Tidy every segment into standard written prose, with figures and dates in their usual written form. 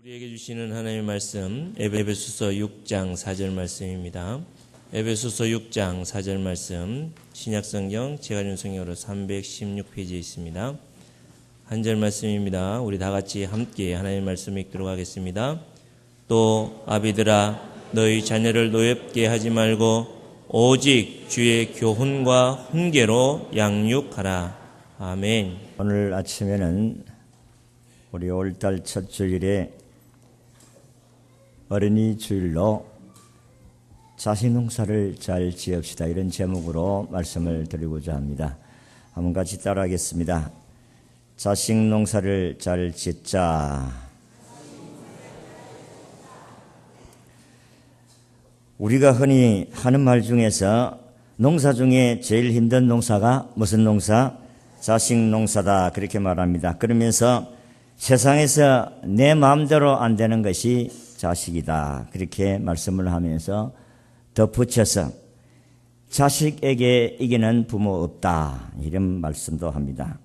우리에게 주시는 하나님의 말씀 에베소서 6장 4절 말씀입니다. 에베소서 6장 4절 말씀 신약성경 제가준성경으로 316페이지에 있습니다. 한 절 말씀입니다. 우리 다같이 함께 하나님의 말씀 읽도록 하겠습니다. 또 아비들아 너희 자녀를 노엽게 하지 말고 오직 주의 교훈과 훈계로 양육하라. 아멘. 오늘 아침에는 우리 5월달 첫 주일에 어린이 주일로 자식농사를 잘 지읍시다, 이런 제목으로 말씀을 드리고자 합니다. 한번 같이 따라하겠습니다. 자식농사를 잘 짓자. 우리가 흔히 하는 말 중에서 농사 중에 제일 힘든 농사가 무슨 농사? 자식농사다, 그렇게 말합니다. 그러면서 세상에서 내 마음대로 안 되는 것이 자식이다, 그렇게 말씀을 하면서 덧붙여서 자식에게 이기는 부모 없다, 이런 말씀도 합니다.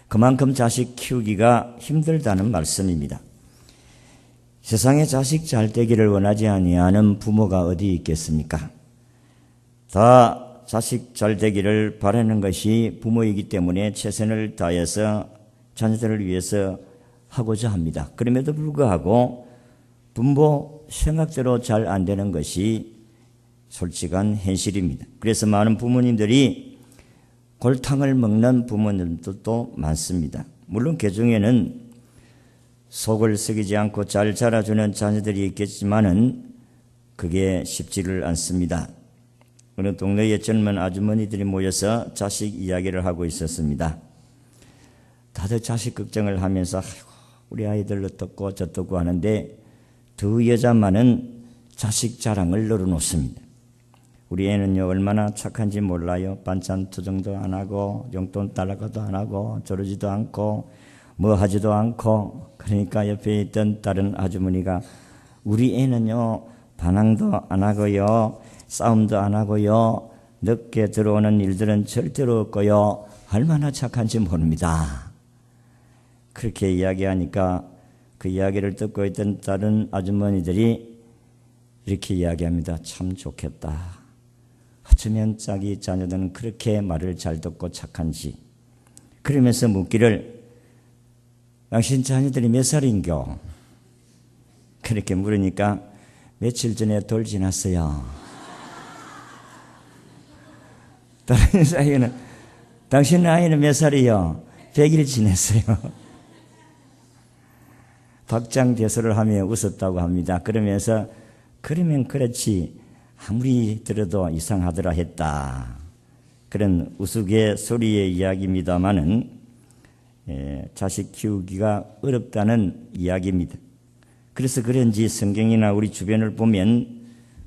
그만큼 자식 키우기가 힘들다는 말씀입니다. 세상에 자식 잘 되기를 원하지 아니하는 부모가 어디 있겠습니까? 다 자식 잘 되기를 바라는 것이 부모이기 때문에 최선을 다해서 자녀들을 위해서 하고자 합니다. 그럼에도 불구하고 부모 생각대로 잘 안 되는 것이 솔직한 현실입니다. 그래서 많은 부모님들이 골탕을 먹는 부모님들도 많습니다. 물론 그 중에는 속을 썩이지 않고 잘 자라주는 자녀들이 있겠지만은 그게 쉽지를 않습니다. 어느 동네에 젊은 아주머니들이 모여서 자식 이야기를 하고 있었습니다. 다들 자식 걱정을 하면서 우리 아이들 어떻고 저떻고 하는데 두 여자만은 자식 자랑을 늘어놓습니다. 우리 애는요 얼마나 착한지 몰라요. 반찬 투정도 안 하고 용돈 달라고도 안 하고 저러지도 않고 뭐 하지도 않고. 그러니까 옆에 있던 다른 아주머니가 우리 애는요 반항도 안 하고요 싸움도 안 하고요 늦게 들어오는 일들은 절대로 없고요 얼마나 착한지 모릅니다. 그렇게 이야기하니까 그 이야기를 듣고 있던 다른 아주머니들이 이렇게 이야기합니다. 참 좋겠다. 어쩌면 자기 자녀들은 그렇게 말을 잘 듣고 착한지. 그러면서 묻기를 당신 자녀들이 몇 살인겨? 그렇게 물으니까 며칠 전에 돌 지났어요. 다른 사이에는 당신 아이는 몇 살이요? 100일 지냈어요. 박장대소를 하며 웃었다고 합니다. 그러면서 그러면 그렇지 아무리 들어도 이상하더라 했다. 그런 우스갯소리의 이야기입니다마는 자식 키우기가 어렵다는 이야기입니다. 그래서 그런지 성경이나 우리 주변을 보면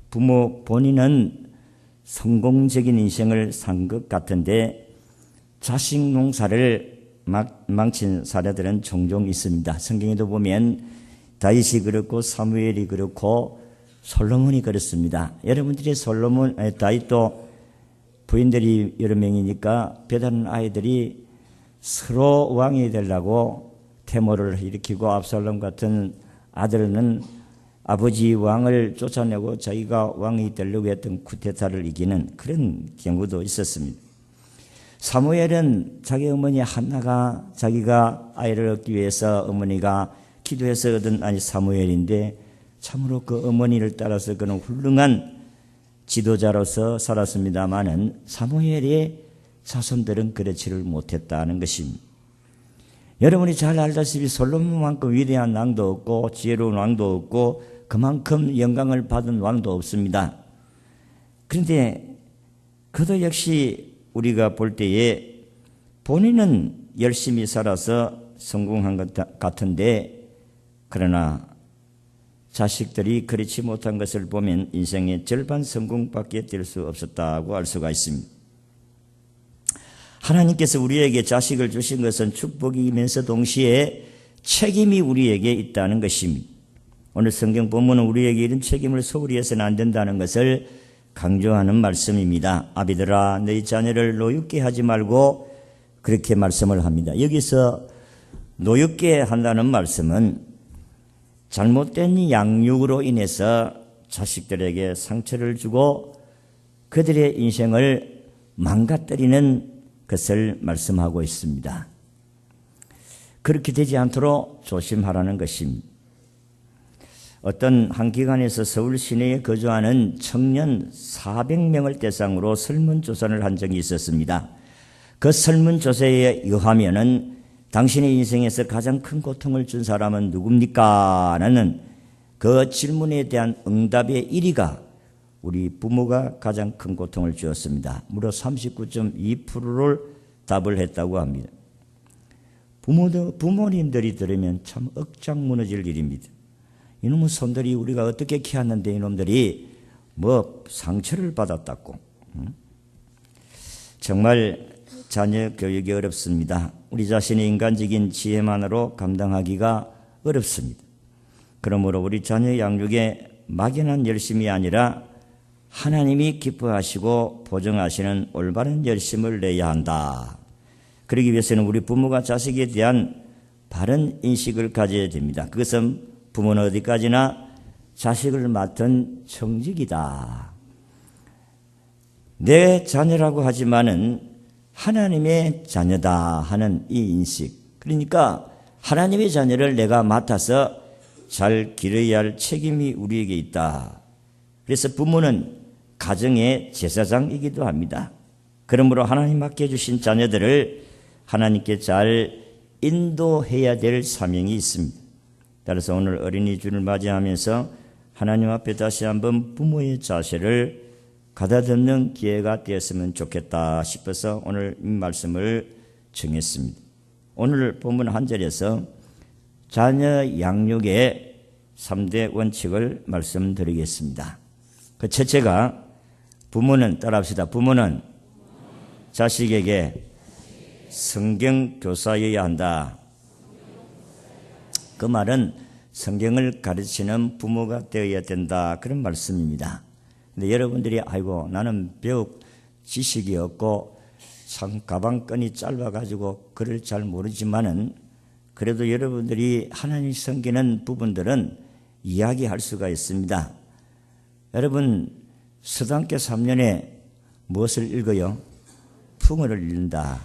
부모 본인은 성공적인 인생을 산 것 같은데 자식 농사를 망친 사례들은 종종 있습니다. 성경에도 보면 다윗이 그렇고 사무엘이 그렇고 솔로몬이 그렇습니다. 여러분들이 다윗도 부인들이 여러 명이니까 배다른 아이들이 서로 왕이 되려고 태모를 일으키고 압살롬 같은 아들은 아버지 왕을 쫓아내고 자기가 왕이 되려고 했던 쿠데타를 이기는 그런 경우도 있었습니다. 사무엘은 자기 어머니 한나가 자기가 아이를 얻기 위해서 어머니가 기도해서 얻은 아니 사무엘인데 참으로 그 어머니를 따라서 그는 훌륭한 지도자로서 살았습니다마는 사무엘의 자손들은 그렇지를 못했다는 것입니다. 여러분이 잘 알다시피 솔로몬만큼 위대한 왕도 없고 지혜로운 왕도 없고 그만큼 영광을 받은 왕도 없습니다. 그런데 그도 역시 우리가 볼 때에 본인은 열심히 살아서 성공한 것 같은데 그러나 자식들이 그렇지 못한 것을 보면 인생의 절반 성공밖에 될 수 없었다고 알 수가 있습니다. 하나님께서 우리에게 자식을 주신 것은 축복이면서 동시에 책임이 우리에게 있다는 것입니다. 오늘 성경 본문은 우리에게 이런 책임을 소홀히 해서는 안 된다는 것을 강조하는 말씀입니다. 아비들아 너희 자녀를 노엽게 하지 말고 그렇게 말씀을 합니다. 여기서 노엽게 한다는 말씀은 잘못된 양육으로 인해서 자식들에게 상처를 주고 그들의 인생을 망가뜨리는 것을 말씀하고 있습니다. 그렇게 되지 않도록 조심하라는 것입니다. 어떤 한 기관에서 서울 시내에 거주하는 청년 400명을 대상으로 설문조사를 한 적이 있었습니다. 그 설문조사에 의하면은 당신의 인생에서 가장 큰 고통을 준 사람은 누굽니까? 라는 그 질문에 대한 응답의 1위가 우리 부모가 가장 큰 고통을 주었습니다. 무려 39.2%를 답을 했다고 합니다. 부모님들이 들으면 참 억장 무너질 일입니다. 이놈의 손들이 우리가 어떻게 키웠는데 이놈들이 뭐 상처를 받았다고. 정말 자녀 교육이 어렵습니다. 우리 자신의 인간적인 지혜만으로 감당하기가 어렵습니다. 그러므로 우리 자녀 양육에 막연한 열심이 아니라 하나님이 기뻐하시고 보정하시는 올바른 열심을 내야 한다. 그러기 위해서는 우리 부모가 자식에 대한 바른 인식을 가져야 됩니다. 그것은 부모는 어디까지나 자식을 맡은 청직이다. 내 자녀라고 하지만은 하나님의 자녀다 하는 이 인식. 그러니까 하나님의 자녀를 내가 맡아서 잘 기르어야 할 책임이 우리에게 있다. 그래서 부모는 가정의 제사장이기도 합니다. 그러므로 하나님 맡겨주신 자녀들을 하나님께 잘 인도해야 될 사명이 있습니다. 따라서 오늘 어린이주를 맞이하면서 하나님 앞에 다시 한번 부모의 자세를 가다듬는 기회가 되었으면 좋겠다 싶어서 오늘 이 말씀을 정했습니다. 오늘 본문 한 절에서 자녀 양육의 3대 원칙을 말씀드리겠습니다. 그 첫째가 부모는, 따라합시다. 부모는 자식에게 성경 교사여야 한다. 그 말은 성경을 가르치는 부모가 되어야 된다. 그런 말씀입니다. 근데 여러분들이 아이고 나는 배울 지식이 없고 참 가방끈이 짧아가지고 글을 잘 모르지만은 그래도 여러분들이 하나님 섬기는 부분들은 이야기할 수가 있습니다. 여러분 서당계 3년에 무엇을 읽어요? 풍어를 읽는다.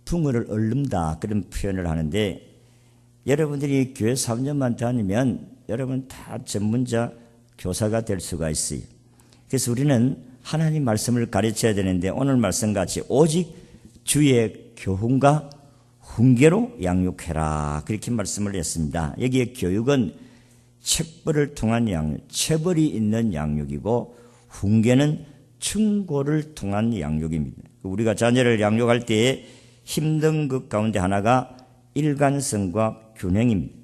풍어를 읊는다. 그런 표현을 하는데 여러분들이 교회 3년만 다니면 여러분 다 전문자 교사가 될 수가 있어요. 그래서 우리는 하나님 말씀을 가르쳐야 되는데 오늘 말씀같이 오직 주의 교훈과 훈계로 양육해라. 그렇게 말씀을 했습니다. 여기에 교육은 책벌을 통한 양육, 체벌이 있는 양육이고 훈계는 충고를 통한 양육입니다. 우리가 자녀를 양육할 때에 힘든 것 가운데 하나가 일관성과 균형입니다.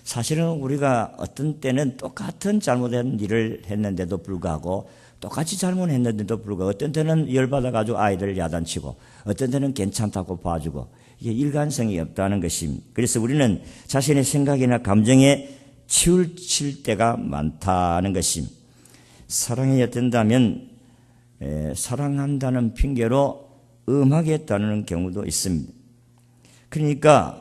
사실은 우리가 어떤 때는 똑같은 잘못된 일을 했는데도 불구하고 똑같이 잘못했는데도 불구하고 어떤 때는 열받아가지고 아이들을 야단치고 어떤 때는 괜찮다고 봐주고 이게 일관성이 없다는 것입니다. 그래서 우리는 자신의 생각이나 감정에 치우칠 때가 많다는 것입니다. 사랑해야 된다면 사랑한다는 핑계로 음하게 다루는 경우도 있습니다. 그러니까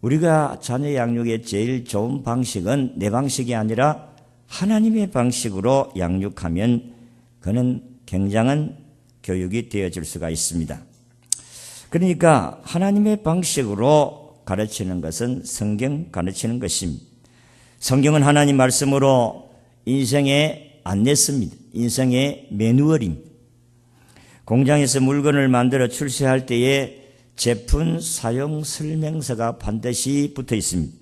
우리가 자녀 양육의 제일 좋은 방식은 내 방식이 아니라 하나님의 방식으로 양육하면 그는 굉장한 교육이 되어질 수가 있습니다. 그러니까 하나님의 방식으로 가르치는 것은 성경 가르치는 것입니다. 성경은 하나님 말씀으로 인생의 안내서입니다. 인생의 매뉴얼입니다. 공장에서 물건을 만들어 출시할 때에 제품 사용 설명서가 반드시 붙어 있습니다.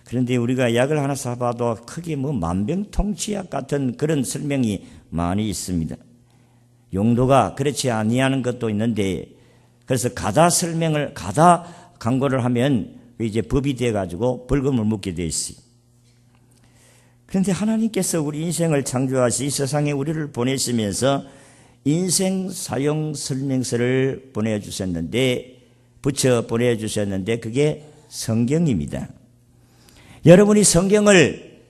그런데 우리가 약을 하나 사봐도 크게 뭐 만병통치약 같은 그런 설명이 많이 있습니다. 용도가 그렇지 아니하는 것도 있는데 그래서 가다 광고를 하면 이제 법이 돼가지고 벌금을 묻게 돼 있어요. 그런데 하나님께서 우리 인생을 창조하시 세상에 우리를 보내시면서 인생 사용 설명서를 붙여 보내주셨는데 그게 성경입니다. 여러분이 성경을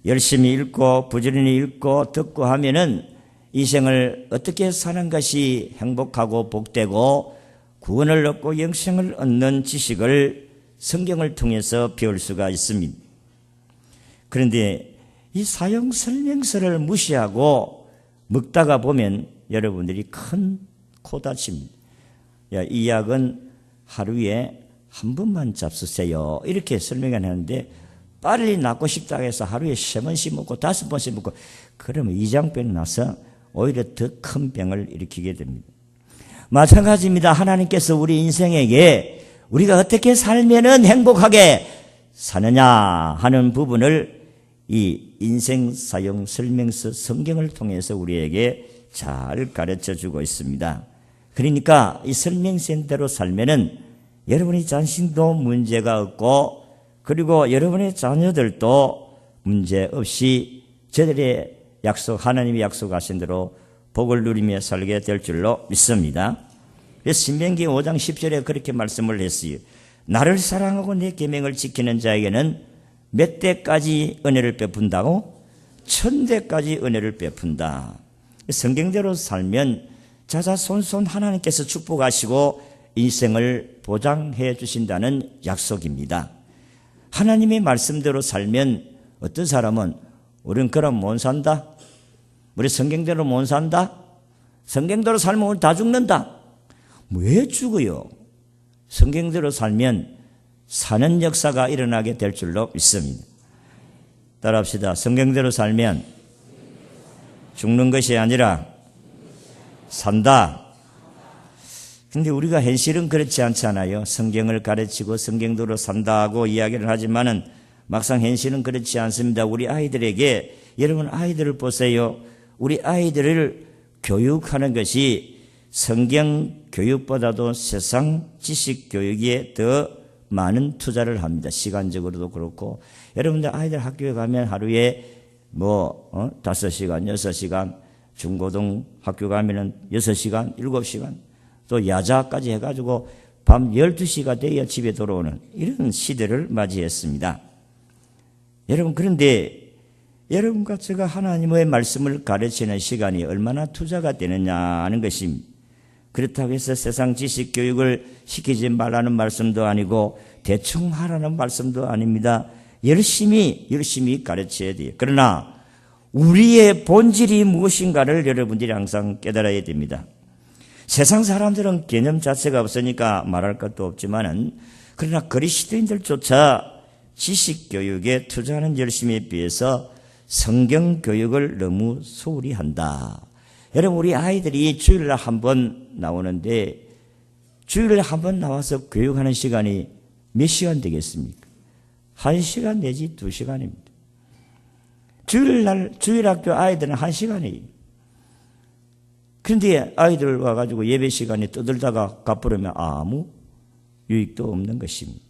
열심히 읽고 부지런히 읽고 듣고 하면은 인생을 어떻게 사는 것이 행복하고 복되고 구원을 얻고 영생을 얻는 지식을 성경을 통해서 배울 수가 있습니다. 그런데 이 사용 설명서를 무시하고 먹다가 보면 여러분들이 큰 코다칩니다. 야, 이 약은 하루에 한 번만 잡수세요. 이렇게 설명을 하는데 빨리 낫고 싶다고 해서 하루에 3번씩 먹고 5번씩 먹고 그러면 이장병이 나서 오히려 더 큰 병을 일으키게 됩니다. 마찬가지입니다. 하나님께서 우리 인생에게 우리가 어떻게 살면은 행복하게 사느냐 하는 부분을 이 인생 사용 설명서 성경을 통해서 우리에게 잘 가르쳐 주고 있습니다. 그러니까 이 설명서대로 살면은 여러분이 자신도 문제가 없고 그리고 여러분의 자녀들도 문제 없이 저들의 하나님이 약속하신 대로 복을 누리며 살게 될 줄로 믿습니다. 그래서 신명기 5장 10절에 그렇게 말씀을 했어요. 나를 사랑하고 내 계명을 지키는 자에게는 몇 대까지 은혜를 베푼다고? 1000대까지 은혜를 베푼다. 성경대로 살면 자자손손 하나님께서 축복하시고 인생을 보장해 주신다는 약속입니다. 하나님의 말씀대로 살면 어떤 사람은 우린 그럼 못 산다? 우리 성경대로 못 산다? 성경대로 살면 우리 다 죽는다? 왜 죽어요? 성경대로 살면 사는 역사가 일어나게 될 줄로 믿습니다. 따라합시다. 성경대로 살면 죽는 것이 아니라 산다. 근데 우리가 현실은 그렇지 않잖아요. 성경을 가르치고 성경대로 산다고 이야기를 하지만은 막상 현실은 그렇지 않습니다. 우리 아이들에게 여러분 아이들을 보세요. 우리 아이들을 교육하는 것이 성경 교육보다도 세상 지식 교육에 더 많은 투자를 합니다. 시간적으로도 그렇고 여러분들 아이들 학교에 가면 하루에 5시간, 6시간 중고등 학교 가면은 6시간, 7시간 또 야자까지 해가지고 밤 12시가 돼야 집에 돌아오는 이런 시대를 맞이했습니다. 여러분 그런데 여러분과 제가 하나님의 말씀을 가르치는 시간이 얼마나 투자가 되느냐 하는 것입니다. 그렇다고 해서 세상 지식 교육을 시키지 말라는 말씀도 아니고 대충 하라는 말씀도 아닙니다. 열심히 가르쳐야 돼요. 그러나 우리의 본질이 무엇인가를 여러분들이 항상 깨달아야 됩니다. 세상 사람들은 개념 자체가 없으니까 말할 것도 없지만은 그러나 그리스도인들조차 지식 교육에 투자하는 열심에 비해서 성경 교육을 너무 소홀히 한다. 여러분 우리 아이들이 주일날 한 번 나오는데 주일날 한 번 나와서 교육하는 시간이 몇 시간 되겠습니까? 1시간 내지 2시간입니다. 주일학교 아이들은 1시간이에요. 그런데 아이들 와가지고 예배 시간에 떠들다가 갚으려면 아무 유익도 없는 것입니다.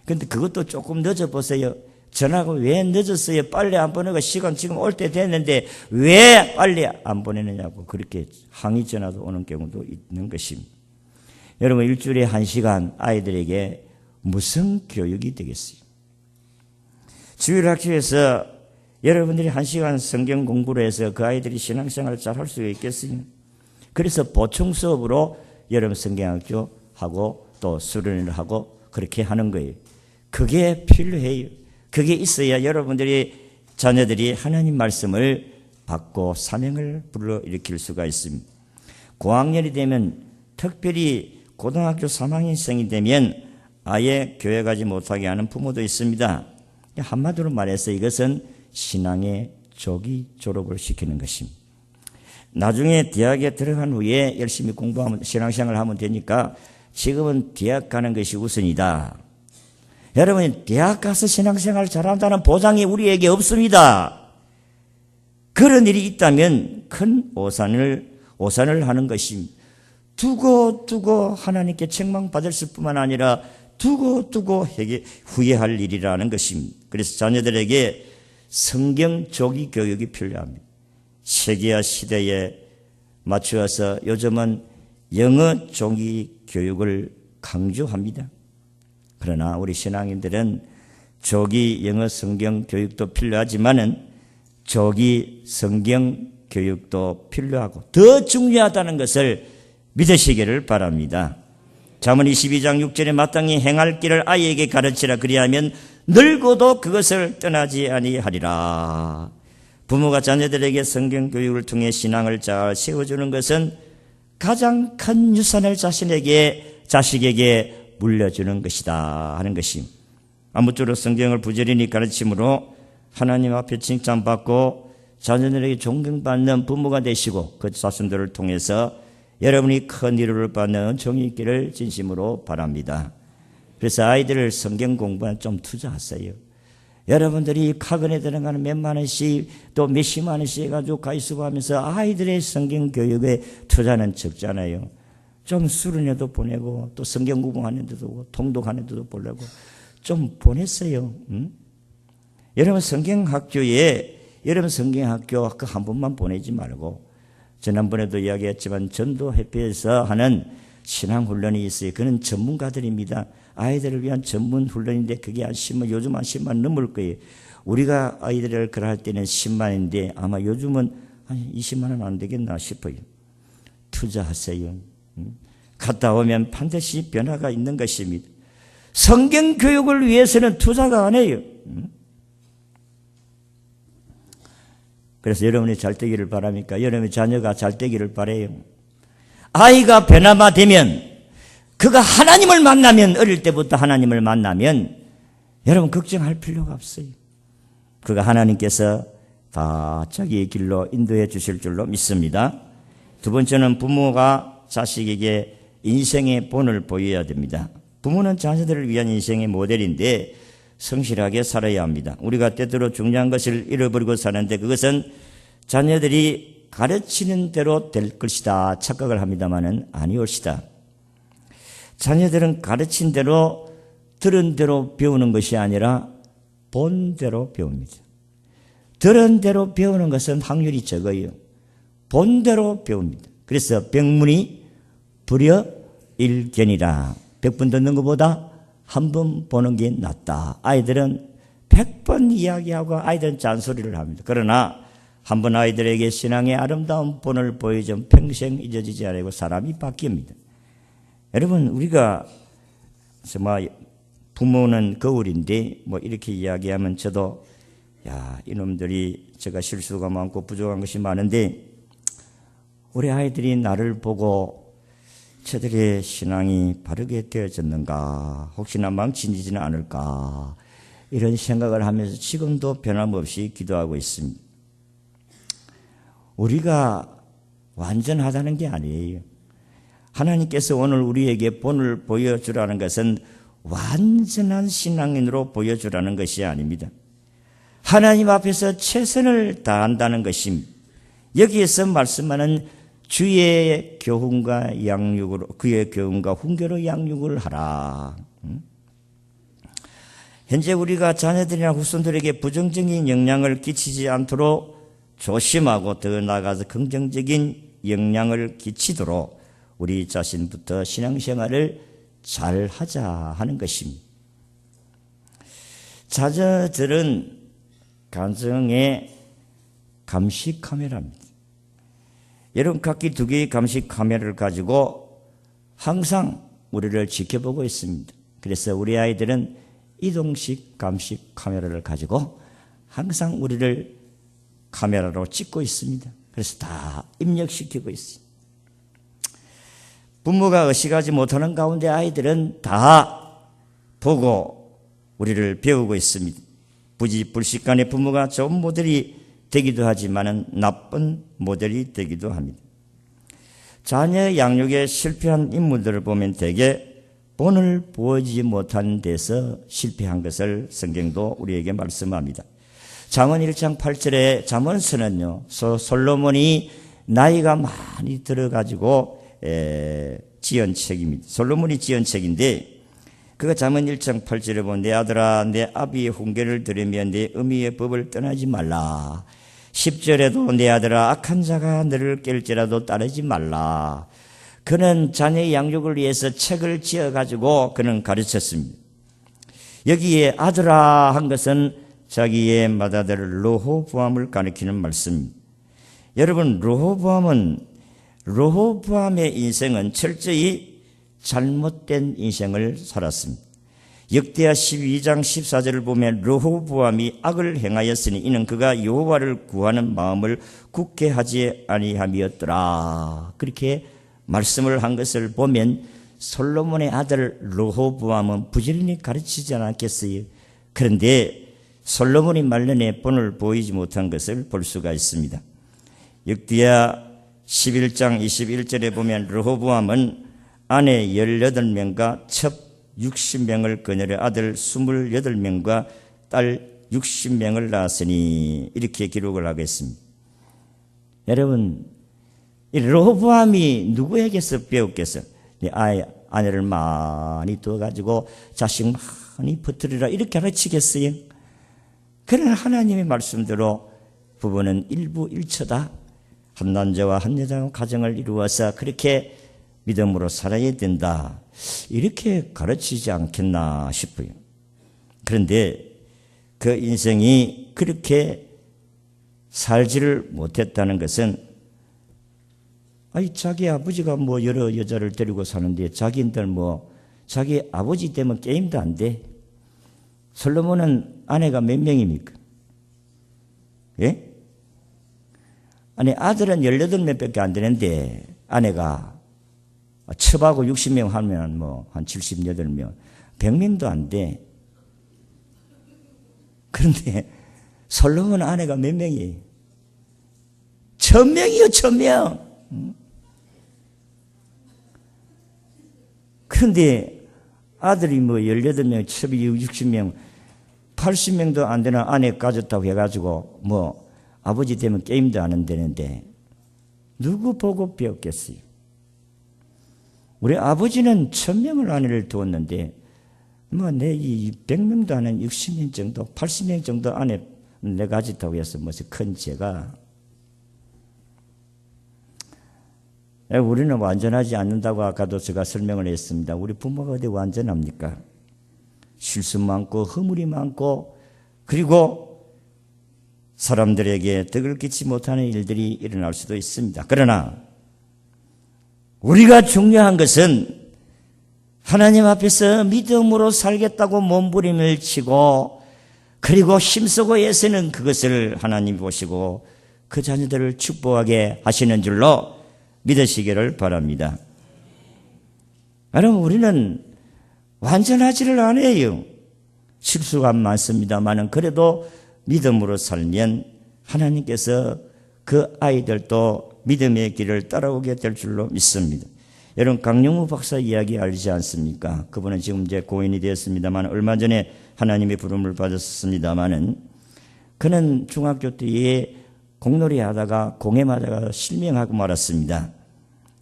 그런데 그것도 조금 늦어보세요. 전화가 왜 늦었어요? 빨리 안 보내고 시간 지금 올 때 됐는데 왜 빨리 안 보내느냐고 그렇게 항의 전화도 오는 경우도 있는 것입니다. 여러분 일주일에 1시간 아이들에게 무슨 교육이 되겠어요? 주일학교에서 여러분들이 1시간 성경 공부를 해서 그 아이들이 신앙생활을 잘 할 수 있겠어요? 그래서 보충 수업으로 여러분 성경학교 하고 또 수련을 하고 그렇게 하는 거예요. 그게 필요해요. 그게 있어야 여러분들이 자녀들이 하나님 말씀을 받고 사명을 불러일으킬 수가 있습니다. 고학년이 되면 특별히 고등학교 3학년생이 되면 아예 교회 가지 못하게 하는 부모도 있습니다. 한마디로 말해서 이것은 신앙의 조기 졸업을 시키는 것입니다. 나중에 대학에 들어간 후에 열심히 공부하면 신앙생활을 하면 되니까 지금은 대학 가는 것이 우선이다. 여러분 대학 가서 신앙생활 잘한다는 보장이 우리에게 없습니다. 그런 일이 있다면 큰 오산을 하는 것입니다. 두고 하나님께 책망받을 뿐만 아니라 두고 후회할 일이라는 것입니다. 그래서 자녀들에게 성경 조기 교육이 필요합니다. 세계화 시대에 맞추어서 요즘은 영어 조기 교육을 강조합니다. 그러나 우리 신앙인들은 조기 영어 성경 교육도 필요하지만은 조기 성경 교육도 필요하고 더 중요하다는 것을 믿으시기를 바랍니다. 잠언 22장 6절에 마땅히 행할 길을 아이에게 가르치라. 그리하면 늙어도 그것을 떠나지 아니하리라. 부모가 자녀들에게 성경 교육을 통해 신앙을 잘 세워주는 것은 가장 큰 유산을 자식에게 물려주는 것이다 하는 것입니다. 아무쪼록 성경을 부지런히 가르침으로 하나님 앞에 칭찬받고 자녀들에게 존경받는 부모가 되시고 그 자손들을 통해서 여러분이 큰 위로를 받는 은총이 있기를 진심으로 바랍니다. 그래서 아이들을 성경 공부에 좀 투자하세요. 여러분들이 학원에 들어가는 몇만 원씩 또 몇십만 원씩 해가지고 가입수하면서 아이들의 성경 교육에 투자는 적잖아요. 좀 수련회도 보내고 또 성경 공부하는 데도 통독하는 데도 보내고 좀 보냈어요. 응? 여러분 성경학교 한 번만 보내지 말고 지난번에도 이야기했지만 전도협회에서 하는 신앙훈련이 있어요. 그는 전문가들입니다. 아이들을 위한 전문 훈련인데 그게 요즘 한 10만 넘을 거예요. 우리가 아이들을 그럴 때는 10만인데 아마 요즘은 한 20만 원 안 되겠나 싶어요. 투자하세요. 갔다 오면 반드시 변화가 있는 것입니다. 성경 교육을 위해서는 투자가 안 해요. 그래서 여러분이 잘 되기를 바랍니까? 여러분의 자녀가 잘 되기를 바라요. 아이가 변화되면 그가 하나님을 만나면 어릴 때부터 하나님을 만나면 여러분 걱정할 필요가 없어요. 그가 하나님께서 다 자기의 길로 인도해 주실 줄로 믿습니다. 두 번째는 부모가 자식에게 인생의 본을 보여야 됩니다. 부모는 자녀들을 위한 인생의 모델인데 성실하게 살아야 합니다. 우리가 때때로 중요한 것을 잃어버리고 사는데 그것은 자녀들이 가르치는 대로 될 것이다 착각을 합니다마는 아니올시다. 자녀들은 가르친 대로 들은 대로 배우는 것이 아니라 본 대로 배웁니다. 들은 대로 배우는 것은 확률이 적어요. 본 대로 배웁니다. 그래서 백문이 불여일견이라. 100번 듣는 것보다 한 번 보는 게 낫다. 아이들은 100번 이야기하고 아이들은 잔소리를 합니다. 그러나 한 번 아이들에게 신앙의 아름다운 본을 보여주면 평생 잊어지지 않고 사람이 바뀝니다. 여러분 우리가 정말 부모는 거울인데 뭐 이렇게 이야기하면 저도 이놈들이 제가 실수가 많고 부족한 것이 많은데 우리 아이들이 나를 보고 저들의 신앙이 바르게 되어졌는가 혹시나 망치지는 않을까 이런 생각을 하면서 지금도 변함없이 기도하고 있습니다. 우리가 완전하다는 게 아니에요. 하나님께서 오늘 우리에게 본을 보여주라는 것은 완전한 신앙인으로 보여주라는 것이 아닙니다. 하나님 앞에서 최선을 다한다는 것입니다. 여기에서 말씀하는 주의 교훈과 양육으로 그의 교훈과 훈계로 양육을 하라. 현재 우리가 자녀들이나 후손들에게 부정적인 영향을 끼치지 않도록 조심하고 더 나아가서 긍정적인 영향을 끼치도록 우리 자신부터 신앙생활을 잘 하자 하는 것입니다. 자녀들은 가정의 감시 카메라입니다. 여러분 각기 2개의 감시 카메라를 가지고 항상 우리를 지켜보고 있습니다. 그래서 우리 아이들은 이동식 감시 카메라를 가지고 항상 우리를 카메라로 찍고 있습니다. 그래서 다 입력시키고 있어요. 부모가 의식하지 못하는 가운데 아이들은 다 보고 우리를 배우고 있습니다. 부지불식간에 부모가 좋은 모델이 되기도 하지만 나쁜 모델이 되기도 합니다. 자녀 양육에 실패한 인물들을 보면 대개 본을 보여주지 못한 데서 실패한 것을 성경도 우리에게 말씀합니다. 잠언 1장 8절에 잠언서는요, 솔로몬이 나이가 많이 들어가지고 지은 책입니다. 솔로몬이 지은 책인데 그가 잠언 1장 8절에 보면 내 아들아 내 아비의 훈계를 들으며 내 어미의 법을 떠나지 말라. 10절에도 내 아들아 악한 자가 너를 깰지라도 따르지 말라. 그는 자녀의 양육을 위해서 책을 지어가지고 그는 가르쳤습니다. 여기에 아들아 한 것은 자기의 맏아들 르호보암을 가리키는 말씀입니다. 여러분 르호보암의 인생은 철저히 잘못된 인생을 살았습니다. 역대하 12장 14절을 보면 르호보암이 악을 행하였으니 이는 그가 여호와를 구하는 마음을 굳게 하지 아니함이었더라. 그렇게 말씀을 한 것을 보면 솔로몬의 아들 르호보암은 부지런히 가르치지 않았겠어요. 그런데 솔로몬이 말년에 본을 보이지 못한 것을 볼 수가 있습니다. 역대하 11장 21절에 보면 르호보암은 아내 18명과 첩 60명을 거느려 아들 28명과 딸 60명을 낳았으니 이렇게 기록을 하겠습니다. 여러분, 이 르호보암이 누구에게서 배웠겠어요? 아내를 많이 두어가지고 자식 많이 퍼뜨리라 이렇게 가르치겠어요? 그러나 하나님의 말씀대로 부부는 일부일처다. 한 남자와 한 여자가 가정을 이루어서 그렇게 믿음으로 살아야 된다. 이렇게 가르치지 않겠나 싶어요. 그런데 그 인생이 그렇게 살지를 못했다는 것은 자기 아버지가 여러 여자를 데리고 사는데 자기들 자기 아버지 때문에 게임도 안 돼. 솔로몬은 아내가 몇 명입니까? 예? 아니, 아들은 18명밖에 안 되는데 아내가 첩하고 60명 하면 한 78명, 100명도 안 돼. 그런데 솔로몬 아내가 몇 명이에요? 1000명이요, 1000명. 그런데 아들이 18명, 첩이 60명, 80명도 안 되는 아내 가졌다고 해가지고 아버지 되면 게임도 안 한다는데 누구 보고 배웠겠어요? 우리 아버지는 1000명을 아내를 두었는데 내 100명도 안 하는 60명 정도, 80명 정도 아내 내가 가졌다고 해서 무슨 큰 죄가. 우리는 완전하지 않는다고 아까도 제가 설명을 했습니다. 우리 부모가 어디 완전합니까? 실수 많고 허물이 많고 그리고 사람들에게 덕을 끼치지 못하는 일들이 일어날 수도 있습니다. 그러나 우리가 중요한 것은 하나님 앞에서 믿음으로 살겠다고 몸부림을 치고 그리고 힘쓰고 애쓰는 그것을 하나님 보시고 그 자녀들을 축복하게 하시는 줄로 믿으시기를 바랍니다. 여러분, 우리는 완전하지를 않아요. 실수가 많습니다만 그래도 믿음으로 살면 하나님께서 그 아이들도 믿음의 길을 따라오게 될 줄로 믿습니다. 여러분, 강영우 박사 이야기 알지 않습니까? 그분은 지금 이제 고인이 되었습니다만 얼마 전에 하나님의 부름을 받았습니다만은 그는 중학교 때에 공놀이 하다가 공에 맞아가 실명하고 말았습니다.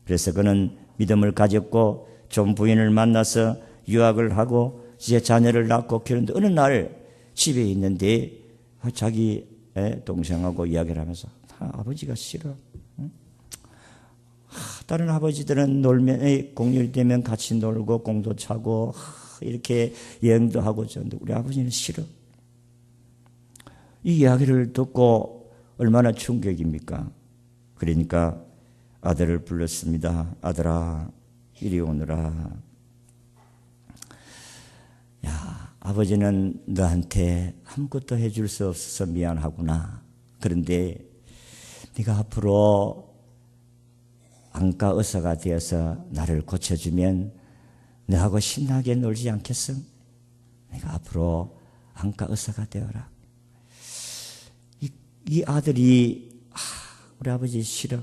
그래서 그는 믿음을 가졌고 좋은 부인을 만나서 유학을 하고 이제 자녀를 낳고 그런데 어느 날 집에 있는데 자기 동생하고 이야기를 하면서 아버지가 싫어. 다른 아버지들은 놀면 공휴일 되면 같이 놀고 공도 차고 이렇게 여행도 하고 저런데 우리 아버지는 싫어. 이 이야기를 듣고 얼마나 충격입니까? 그러니까 아들을 불렀습니다. 아들아, 이리 오너라. 야, 아버지는 너한테 아무것도 해줄 수 없어서 미안하구나. 그런데 네가 앞으로 안과 의사가 되어서 나를 고쳐주면 너하고 신나게 놀지 않겠어? 네가 앞으로 안과 의사가 되어라. 이 아들이 우리 아버지 싫어.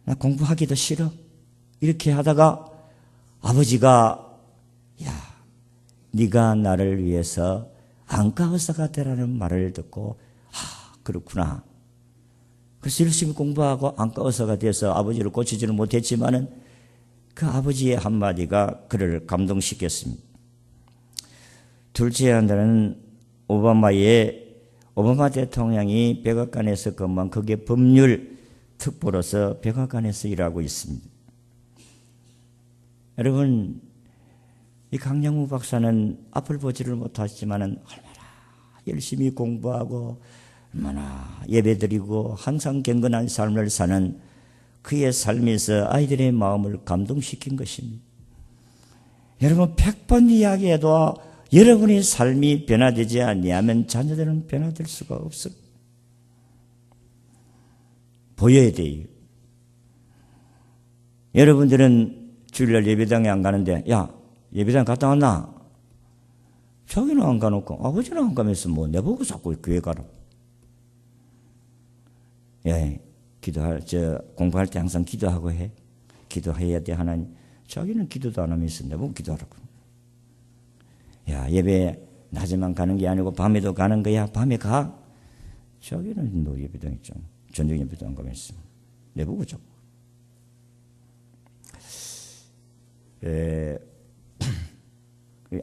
나 공부하기도 싫어. 이렇게 하다가 아버지가 네가 나를 위해서 안과 의사가 되라는 말을 듣고 그렇구나. 그래서 열심히 공부하고 안과 의사가 돼서 아버지를 고치지는 못했지만은 그 아버지의 한마디가 그를 감동시켰습니다. 둘째 한 달은 오바마 대통령이 백악관에서 근무한 그게 법률 특보로서 백악관에서 일하고 있습니다. 여러분, 이 강영우 박사는 앞을 보지를 못하지만은 얼마나 열심히 공부하고 얼마나 예배드리고 항상 경건한 삶을 사는 그의 삶에서 아이들의 마음을 감동시킨 것입니다. 여러분 100번 이야기해도 여러분의 삶이 변화되지 아니하면 자녀들은 변화될 수가 없어요. 보여야 돼요. 여러분들은 주일날 예배당에 안 가는데 야 예배당 갔다 왔나? 자기는 안 가놓고 아버지는 안 가면서 뭐 내보고 자꾸 교회 가라. 예, 공부할 때 항상 기도하고 해. 기도해야 돼 하나님. 자기는 기도도 안 하면서 내보고 기도하라고. 야 예배 낮에만 가는 게 아니고 밤에도 가는 거야. 밤에 가. 자기는 뭐 예배당에 좀 전쟁 예배도 안 가면서 내보고 자꾸.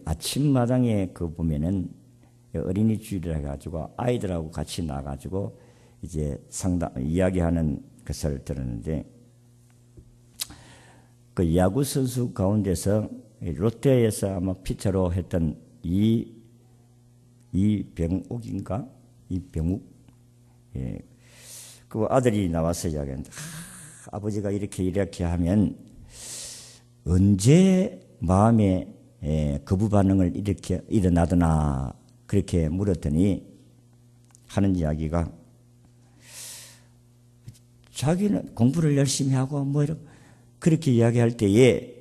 아침마당에 보면은 어린이 주일을 해가지고 아이들하고 같이 나가지고 이제 이야기하는 것을 들었는데 그 야구 선수 가운데서 롯데에서 아마 피처로 했던 이병욱인가? 이병욱? 예. 그 아들이 나와서 이야기했는데 아버지가 이렇게 하면 언제 마음에 거부 반응을 이렇게 일어나더나 그렇게 물었더니 하는 이야기가 자기는 공부를 열심히 하고 뭐 이렇게 그렇게 이야기할 때에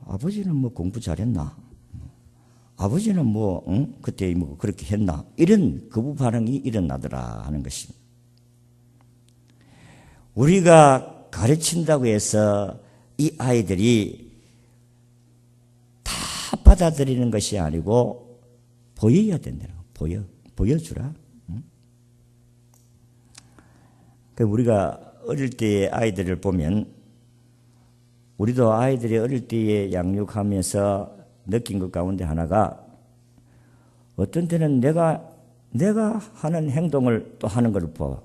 아버지는 뭐 공부 잘했나? 아버지는 뭐 그때 뭐 그렇게 했나? 이런 거부 반응이 일어나더라 하는 것입니다. 우리가 가르친다고 해서 이 아이들이 다 받아들이는 것이 아니고 보여야 된다. 보여주라. 우리가 어릴 때의 아이들을 보면 우리도 아이들이 어릴 때에 양육하면서 느낀 것 가운데 하나가 어떤 때는 내가 하는 행동을 또 하는 걸 봐.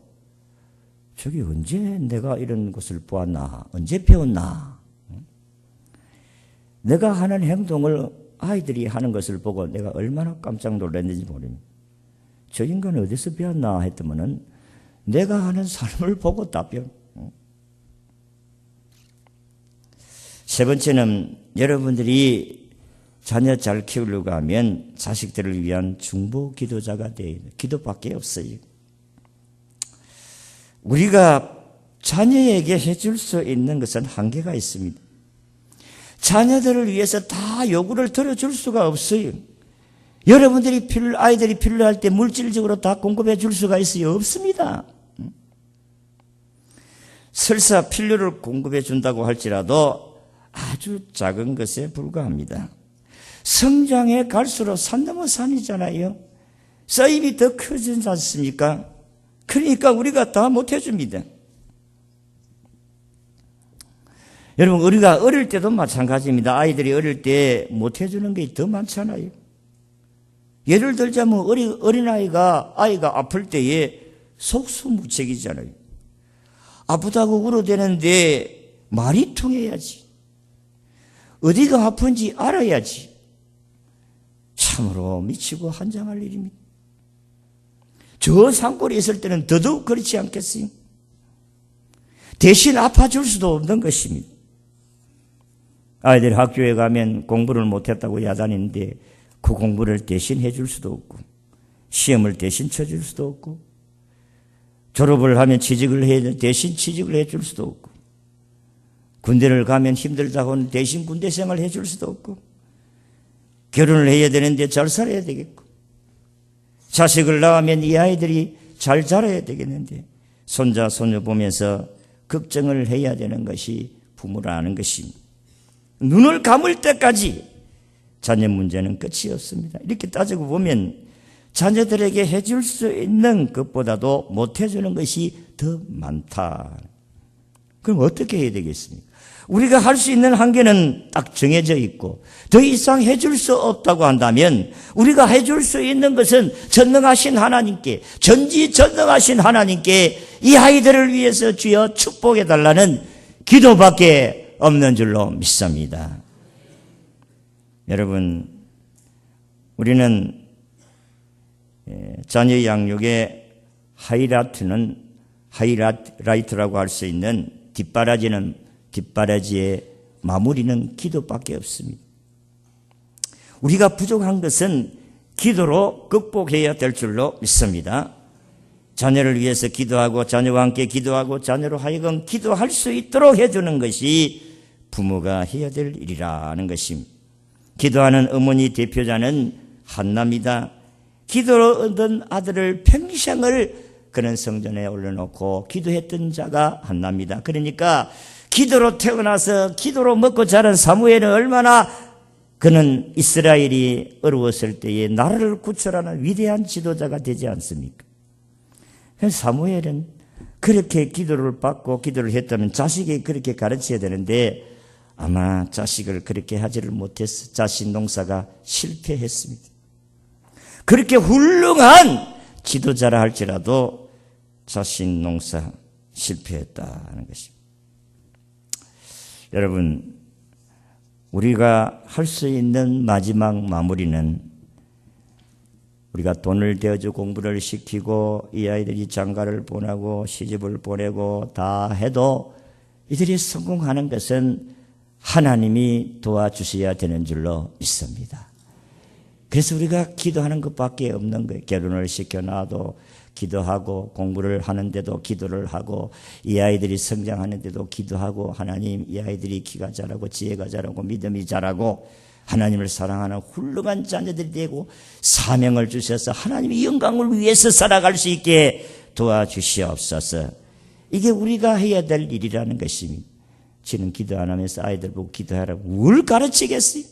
저기 언제 내가 이런 것을 보았나? 언제 배웠나? 내가 하는 행동을 아이들이 하는 것을 보고 내가 얼마나 깜짝 놀랐는지 모릅니다. 저 인간은 어디서 배웠나 했더니는 내가 하는 삶을 보고 답변. 세 번째는 여러분들이 자녀 잘 키우려고 하면 자식들을 위한 중보 기도자가 돼야 돼요. 기도밖에 없어요. 우리가 자녀에게 해줄 수 있는 것은 한계가 있습니다. 자녀들을 위해서 다 요구를 들어줄 수가 없어요. 여러분들이 아이들이 필요할 때 물질적으로 다 공급해 줄 수가 있어요? 없습니다. 설사 필요를 공급해 준다고 할지라도 아주 작은 것에 불과합니다. 성장해 갈수록 산 넘어 산이잖아요. 쌓임이 더 커지지 않습니까? 그러니까 우리가 다 못해줍니다. 여러분 우리가 어릴 때도 마찬가지입니다. 아이들이 어릴 때 못해주는 게 더 많잖아요. 예를 들자면 어린아이가 아플 때에 속수무책이잖아요. 아프다고 울어대는데 말이 통해야지. 어디가 아픈지 알아야지. 참으로 미치고 한장할 일입니다. 저 산골에 있을 때는 더더욱 그렇지 않겠어요? 대신 아파줄 수도 없는 것입니다. 아이들이 학교에 가면 공부를 못했다고 야단인데 그 공부를 대신 해줄 수도 없고 시험을 대신 쳐줄 수도 없고 졸업을 하면 취직을 해야 대신 취직을 해줄 수도 없고 군대를 가면 힘들다고 하는 대신 군대 생활을 해줄 수도 없고 결혼을 해야 되는데 잘 살아야 되겠고 자식을 낳으면 이 아이들이 잘 자라야 되겠는데 손자 손녀 보면서 걱정을 해야 되는 것이 부모라는 것입니다. 눈을 감을 때까지 자녀 문제는 끝이 없습니다. 이렇게 따지고 보면 자녀들에게 해줄 수 있는 것보다도 못 해주는 것이 더 많다. 그럼 어떻게 해야 되겠습니까? 우리가 할 수 있는 한계는 딱 정해져 있고 더 이상 해줄 수 없다고 한다면 우리가 해줄 수 있는 것은 전능하신 하나님께 전지전능하신 하나님께 이 아이들을 위해서 주여 축복해달라는 기도밖에 없는 줄로 믿습니다. 여러분 우리는 자녀 양육의 하이라이트라고 할 수 있는 뒷바라지의 마무리는 기도밖에 없습니다. 우리가 부족한 것은 기도로 극복해야 될 줄로 믿습니다. 자녀를 위해서 기도하고 자녀와 함께 기도하고 자녀로 하여금 기도할 수 있도록 해주는 것이 부모가 해야 될 일이라는 것입니다. 기도하는 어머니 대표자는 한나입니다. 기도로 얻은 아들을 평생을 그는 성전에 올려놓고 기도했던 자가 한나입니다. 그러니까 기도로 태어나서 기도로 먹고 자란 사무엘은 얼마나 그는 이스라엘이 어려웠을 때에 나라를 구출하는 위대한 지도자가 되지 않습니까? 사무엘은 그렇게 기도를 받고 기도를 했다면 자식이 그렇게 가르쳐야 되는데 아마 자식을 그렇게 하지를 못해서 자식 농사가 실패했습니다. 그렇게 훌륭한 지도자라 할지라도 자식 농사 실패했다는 것입니다. 여러분, 우리가 할 수 있는 마지막 마무리는 우리가 돈을 대어주고 공부를 시키고 이 아이들이 장가를 보내고 시집을 보내고 다 해도 이들이 성공하는 것은 하나님이 도와주셔야 되는 줄로 믿습니다. 그래서 우리가 기도하는 것밖에 없는 거예요. 결혼을 시켜놔도 기도하고 공부를 하는데도 기도를 하고 이 아이들이 성장하는데도 기도하고 하나님 이 아이들이 키가 자라고 지혜가 자라고 믿음이 자라고 하나님을 사랑하는 훌륭한 자녀들이 되고 사명을 주셔서 하나님의 영광을 위해서 살아갈 수 있게 도와주시옵소서. 이게 우리가 해야 될 일이라는 것입니다. 지는 기도 안 하면서 아이들 보고 기도하라고 뭘 가르치겠어요?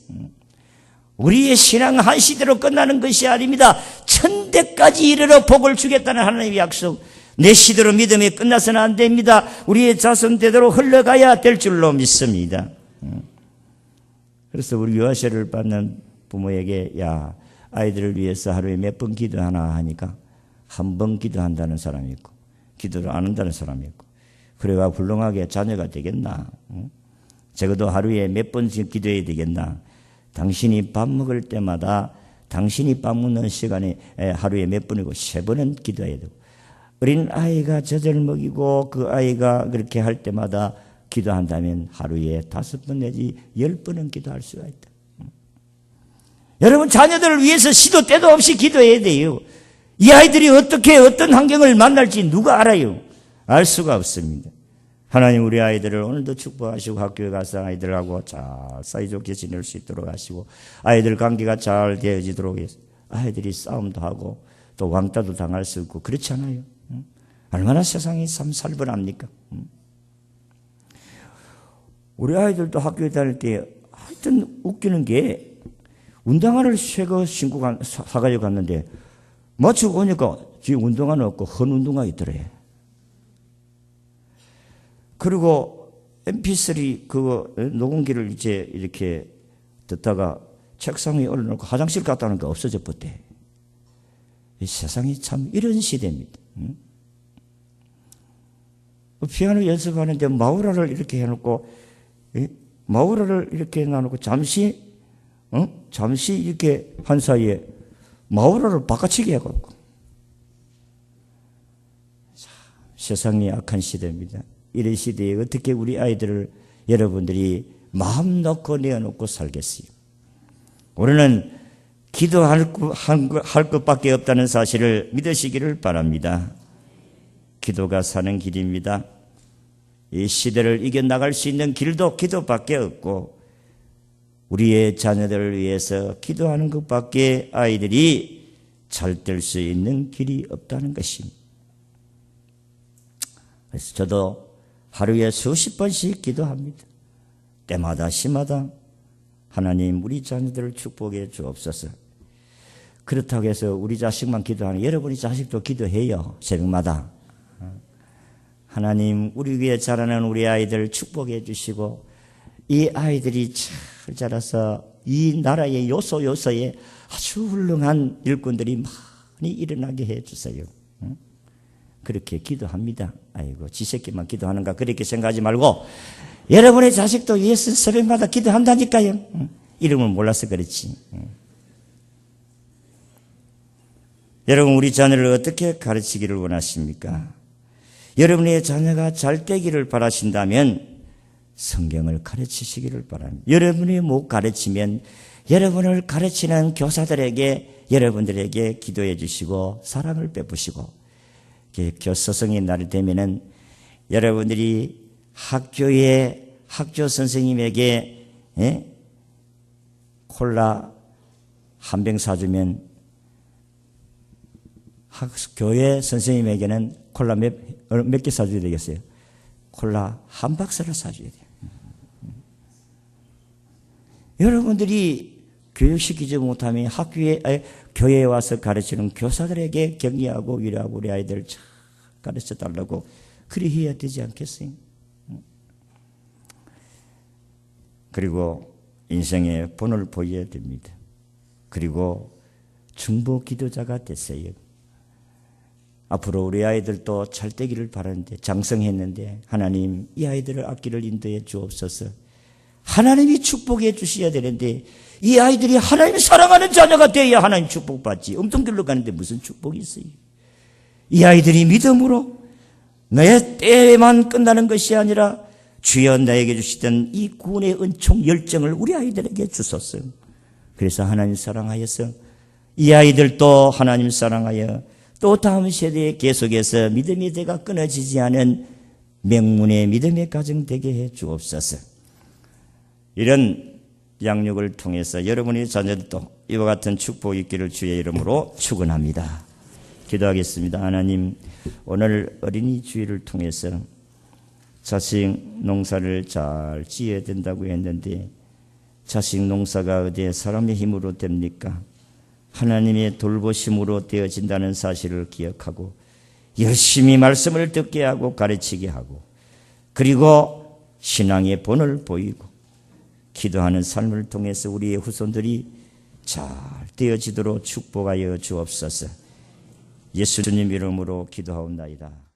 우리의 신앙 한 시대로 끝나는 것이 아닙니다. 천대까지 이르러 복을 주겠다는 하나님의 약속. 내 시대로 믿음이 끝나서는 안 됩니다. 우리의 자손대대로 흘러가야 될 줄로 믿습니다. 그래서 우리 유아세를 받는 부모에게 야 아이들을 위해서 하루에 몇 번 기도하나 하니까 한 번 기도한다는 사람이 있고 기도를 안 한다는 사람이 있고 그래가 훌륭하게 자녀가 되겠나? 적어도 하루에 몇 번씩 기도해야 되겠나? 당신이 밥 먹을 때마다 당신이 밥 먹는 시간에 하루에 몇 번이고 3번은 기도해야 되고 어린 아이가 젖을 먹이고 그 아이가 그렇게 할 때마다 기도한다면 하루에 5번 내지 10번은 기도할 수가 있다. 여러분 자녀들을 위해서 시도 때도 없이 기도해야 돼요. 이 아이들이 어떻게 어떤 환경을 만날지 누가 알아요? 알 수가 없습니다. 하나님 우리 아이들을 오늘도 축복하시고 학교에 가서 아이들하고 잘 사이좋게 지낼 수 있도록 하시고 아이들 관계가 잘 되어지도록 해서 아이들이 싸움도 하고 또 왕따도 당할 수 있고 그렇지 않아요? 얼마나 세상이 참 살벌합니까? 우리 아이들도 학교에 다닐 때 하여튼 웃기는 게 운동화를 새거 신고 사가지고 갔는데 마치고 오니까 뒤에 운동화는 없고 헌 운동화 있더래. 그리고 mp3 그거 녹음기를 이제 이렇게 듣다가 책상 위에 올려놓고 화장실 갔다 오니까 없어져 버렸대. 이 세상이 참 이런 시대입니다. 피아노 연습하는데 마우라를 이렇게 해놓고 마우라를 이렇게 해놓고 잠시 이렇게 한 사이에 마우라를 바꿔치기 해갖고 세상이 악한 시대입니다. 이런 시대에 어떻게 우리 아이들을 여러분들이 마음 놓고 내어놓고 살겠어요? 우리는 기도할 것밖에 없다는 사실을 믿으시기를 바랍니다. 기도가 사는 길입니다. 이 시대를 이겨나갈 수 있는 길도 기도밖에 없고 우리의 자녀들을 위해서 기도하는 것밖에 아이들이 잘 될 수 있는 길이 없다는 것입니다. 그래서 저도 하루에 수십 번씩 기도합니다. 때마다 시마다 하나님 우리 자녀들을 축복해 주옵소서. 그렇다고 해서 우리 자식만 기도하는 여러분이 자식도 기도해요. 새벽마다. 하나님 우리 위에 자라는 우리 아이들 축복해 주시고 이 아이들이 잘 자라서 이 나라의 요소에 아주 훌륭한 일꾼들이 많이 일어나게 해 주세요. 그렇게 기도합니다. 아이고 지새끼만 기도하는가 그렇게 생각하지 말고 여러분의 자식도 위해서 새벽마다 기도한다니까요. 이름을 몰라서 그렇지. 여러분 우리 자녀를 어떻게 가르치기를 원하십니까? 여러분의 자녀가 잘 되기를 바라신다면 성경을 가르치시기를 바랍니다. 여러분이 못 가르치면 여러분을 가르치는 교사들에게 여러분들에게 기도해 주시고 사랑을 베푸시고 교서성의 날이 되면은 여러분들이 학교 선생님에게 콜라 한 병 사주면 교회 선생님에게는 콜라 몇 개 사줘야 되겠어요? 콜라 한 박스를 사줘야 돼요. 여러분들이 교육시키지 못하면 교회에 와서 가르치는 교사들에게 격려하고 위로하고 우리 아이들 잘 가르쳐 달라고 그리 해야 되지 않겠어요? 그리고 인생의 본을 보여야 됩니다. 그리고 중보 기도자가 됐어요. 앞으로 우리 아이들도 잘 되기를 바라는데 장성했는데 하나님 이 아이들을 앞길을 인도해 주옵소서. 하나님이 축복해 주셔야 되는데 이 아이들이 하나님 사랑하는 자녀가 되어야 하나님 축복받지. 엉뚱길로 가는데 무슨 축복이 있어요? 이 아이들이 믿음으로 내 때에만 끝나는 것이 아니라 주여 나에게 주시던 이 구원의 은총 열정을 우리 아이들에게 주소서. 그래서 하나님 사랑하여서 이 아이들도 하나님 사랑하여 또 다음 세대에 계속해서 믿음의 대가 끊어지지 않은 명문의 믿음의 가정 되게 해 주옵소서. 이런 양육을 통해서 여러분의 자녀들도 이와 같은 축복이 있기를 주의 이름으로 축원합니다. 기도하겠습니다. 하나님, 오늘 어린이 주일을 통해서 자식 농사를 잘 지어야 된다고 했는데 자식 농사가 어디에 사람의 힘으로 됩니까? 하나님의 돌보심으로 되어진다는 사실을 기억하고 열심히 말씀을 듣게 하고 가르치게 하고 그리고 신앙의 본을 보이고 기도하는 삶을 통해서 우리의 후손들이 잘 되어지도록 축복하여 주옵소서. 예수님 이름으로 기도하옵나이다.